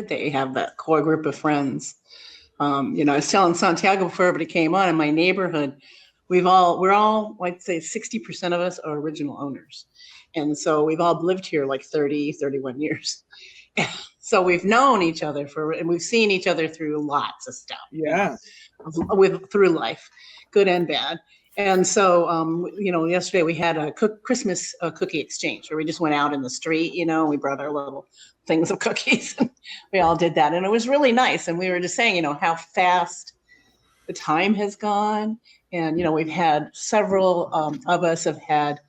that they have that core group of friends. I was telling Santiago before everybody came on in my neighborhood, we're all, I'd say 60% of us are original owners. And so we've all lived here like 30, 31 years. So we've known each other and we've seen each other through lots of stuff. Yeah. Through life, good and bad. And so, yesterday we had a Christmas cookie exchange where we just went out in the street, we brought our little things of cookies and we all did that. And it was really nice. And we were just saying, how fast the time has gone. And, we've had several of us have had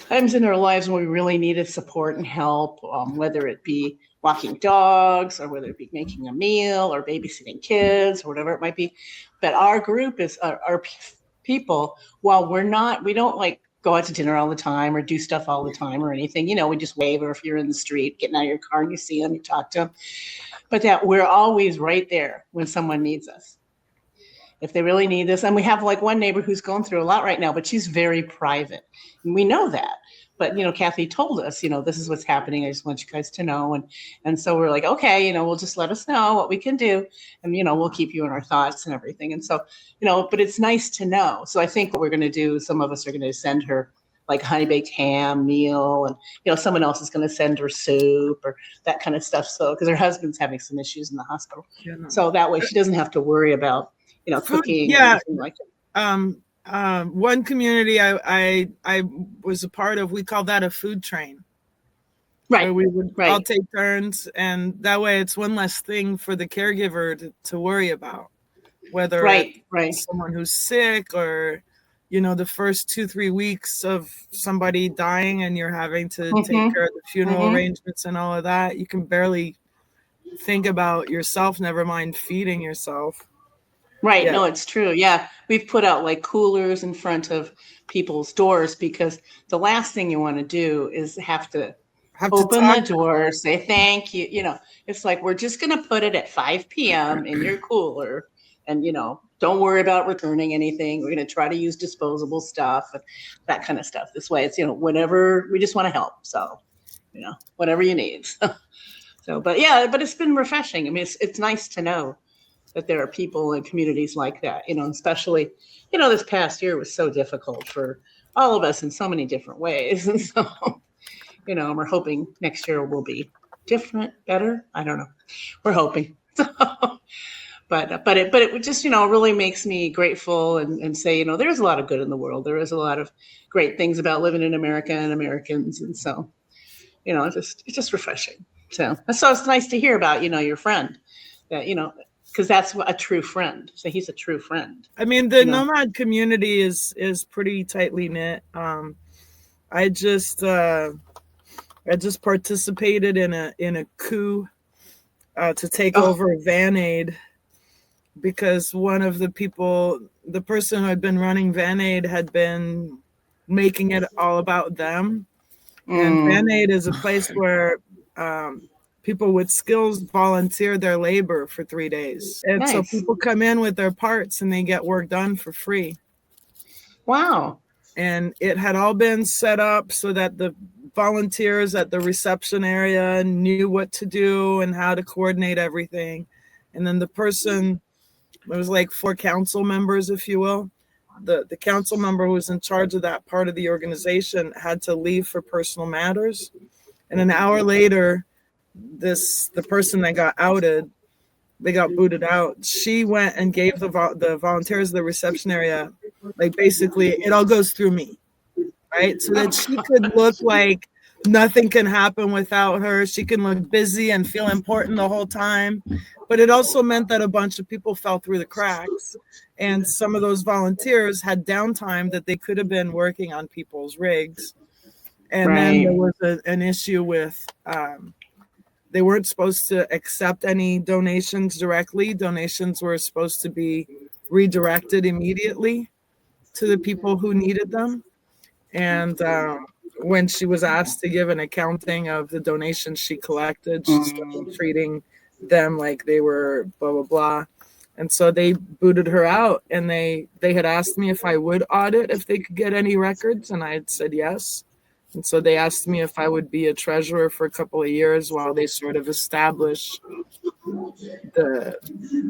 times in our lives when we really needed support and help, whether it be walking dogs or whether it be making a meal or babysitting kids or whatever it might be. But our group is our people, while we don't like go out to dinner all the time or do stuff all the time or anything, we just wave, or if you're in the street, getting out of your car and you see them, you talk to them, but that we're always right there when someone needs us. If they really need this. And we have like one neighbor who's going through a lot right now, but she's very private. And we know that. But, Kathy told us, this is what's happening. I just want you guys to know. And so we're like, okay, we'll just let us know what we can do. And, we'll keep you in our thoughts and everything. And so, but it's nice to know. So I think what we're going to do, some of us are going to send her like honey baked ham meal, and, someone else is going to send her soup or that kind of stuff. So, because her husband's having some issues in the hospital. Yeah, no. So that way she doesn't have to worry about, cooking. Yeah. Or anything like that. One community I was a part of, we call that a food train. Right. Where we would all take turns, and that way it's one less thing for the caregiver to worry about, whether it's someone who's sick or, the first 2-3 weeks of somebody dying and you're having to take care of the funeral arrangements and all of that. You can barely think about yourself, never mind feeding yourself. Right. Yeah. No, it's true. Yeah. We've put out like coolers in front of people's doors because the last thing you want to do is have to open the door, say thank you. It's like, we're just going to put it at 5 p.m. in your cooler and, don't worry about returning anything. We're going to try to use disposable stuff and that kind of stuff. This way it's, whatever, we just want to help. So, whatever you need. But it's been refreshing. I mean, it's nice to know that there are people in communities like that, especially, this past year was so difficult for all of us in so many different ways. And so, we're hoping next year will be different, better. I don't know. We're hoping. But it just, really makes me grateful and say, there's a lot of good in the world. There is a lot of great things about living in America and Americans. And so, it's just refreshing. So it's nice to hear about, your friend that, because that's a true friend. So he's a true friend. I mean, the NOMAD community is pretty tightly knit. I just participated in a coup to take over Van Aide because one of the person who had been running Van Aide had been making it all about them. And Van Aide is a place where people with skills volunteer their labor for 3 days. And so people come in with their parts and they get work done for free. Wow. And it had all been set up so that the volunteers at the reception area knew what to do and how to coordinate everything. And then the person, it was like 4 council members, if you will. The council member who was in charge of that part of the organization had to leave for personal matters. And an hour later, the person that got outed, they got booted out. She went and gave the volunteers of the reception area, like basically it all goes through me, right? So that she could look like nothing can happen without her. She can look busy and feel important the whole time. But it also meant that a bunch of people fell through the cracks. And some of those volunteers had downtime that they could have been working on people's rigs. And then there was an issue with they weren't supposed to accept any donations directly. Donations were supposed to be redirected immediately to the people who needed them. And when she was asked to give an accounting of the donations she collected, she started treating them like they were blah, blah, blah. And so they booted her out, and they had asked me if I would audit if they could get any records, and I had said yes. And so they asked me if I would be a treasurer for a couple of years while they sort of establish the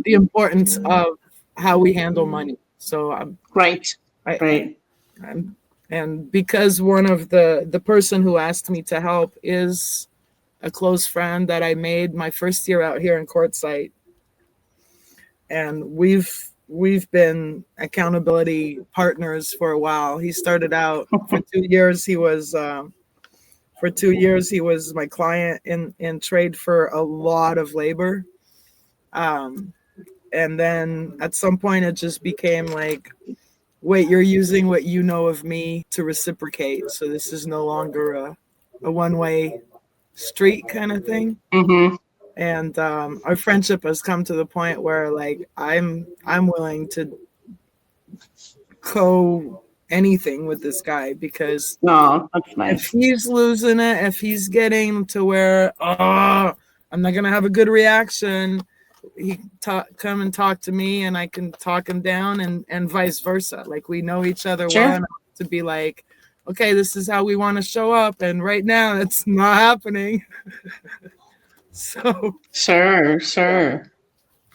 importance of how we handle money. So Right. and because one of the person who asked me to help is a close friend that I made my first year out here in Quartzsite, and we've been accountability partners for a while. He started out for 2 years. He was my client in trade for a lot of labor. And then at some point it just became like, wait, you're using what you know of me to reciprocate. So this is no longer a one-way street kind of thing. Mm-hmm. And our friendship has come to the point where like I'm willing to anything with this guy, because Oh, that's nice. if he's losing it, if he's getting to where I'm not gonna have a good reaction, he come and talk to me, and I can talk him down, and vice versa. Like, we know each other well enough to be like, okay, this is how we want to show up, and right now it's not happening. So sure.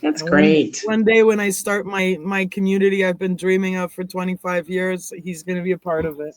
That's great. One day when I start my community I've been dreaming of for 25 years, he's going to be a part of it.